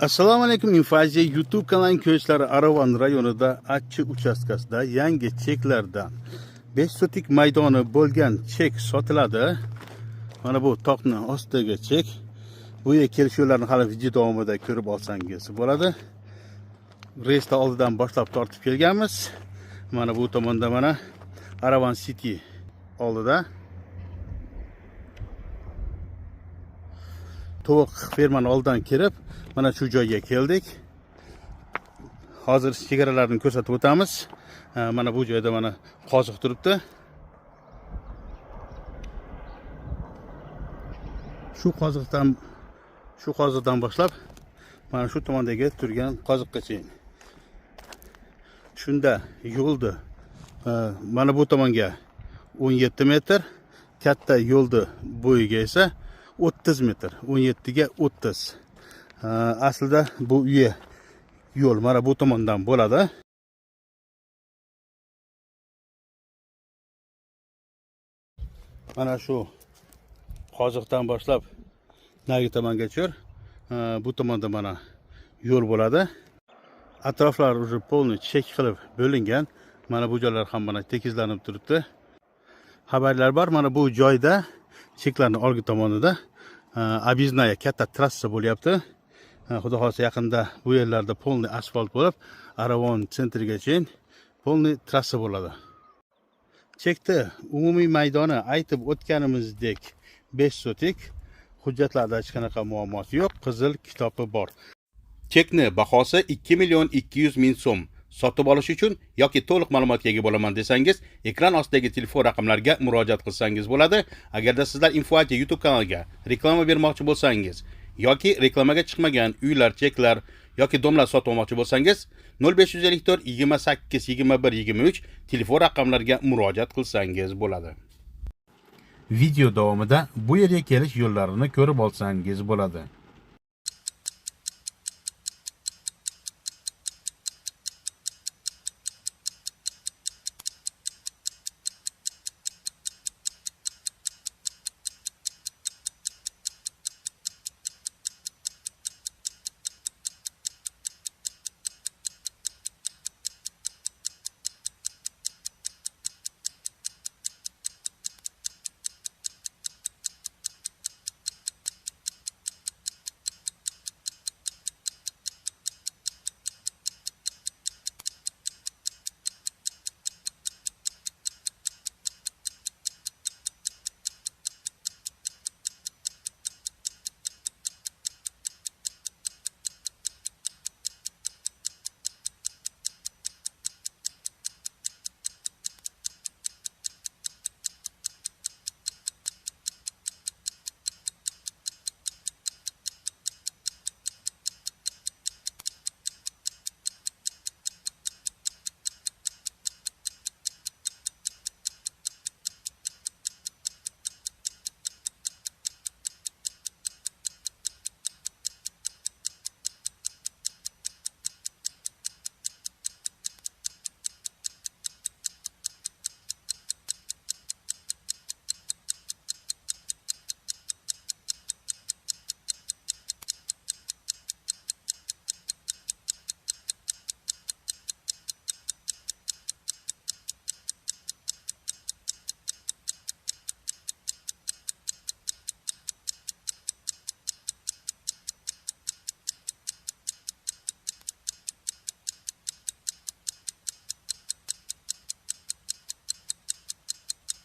Assalomu alaykum. Infaziya YouTube kanalining ko'rishlari Aravan rayonida Achchi uchastkasida yangi cheklardan 5 sotik maydoni bo'lgan chek sotiladi. Mana bu toqning ostidagi chek. Bu yerga kelish yo'llarini hali video davomida ko'rib olsangiz bo'ladi. Reysda oldidan boshlab tortib kelganmiz. Mana bu tomonda mana Aravan City oldida tovuq fermani oldidan kirib mana shu joyga keldik. Hozir chegaralarni ko'rsatib o'tamiz. Mana bu joyda mana qoziq turibdi. Shu qoziqdan boshlab mana shu tomondagi turgan qoziqgacha. Shunda yo'ldi mana bu tomonga 17 metr, katta yo'ldi bo'yiga esa 30 metr, 17 ga 30. Aslida bu yo'l mana bu tomondan bo'ladi. Mana shu qoziqdan boshlab nagi tomonga cho'r. Bu tomonda mana yo'l bo'ladi. Atroflar уже полный chek qilib bo'lingan. Mana bu joylar ham mana tekizlanib turibdi. Xabarlar bor, mana bu joyda cheklarning olgi tomonida объездная katta trassa bo'lyapti. Xudo xolsa yaqinda bu yerlarda полный asfalt bo'lib, Aravan sentrigacha полный trassa bo'ladi. Chekda umumiy maydoni aytib o'tganimizdek 5 sotik. Hujjatlarda hech qanaqa muammosi yo'q, qizil kitobi bor. Chekni bahosi 2 million 200 ming so'm. Sotib olish uchun yoki to'liq ma'lumotga ega bo'laman desangiz, ekran ostidagi telefon raqamlariga murojaat qilsangiz bo'ladi. Agarda sizlar Infaziya YouTube kanaliga reklama bermoqchi bo'lsangiz yoki reklamaga chiqmagan uylar, cheklar yoki domlar sotib olmoqchi bo'lsangiz, 0554 28 21 23 telefon raqamlariga murojaat qilsangiz bo'ladi. Video davomida bu yerga kelish yo'llarini ko'rib olsangiz bo'ladi.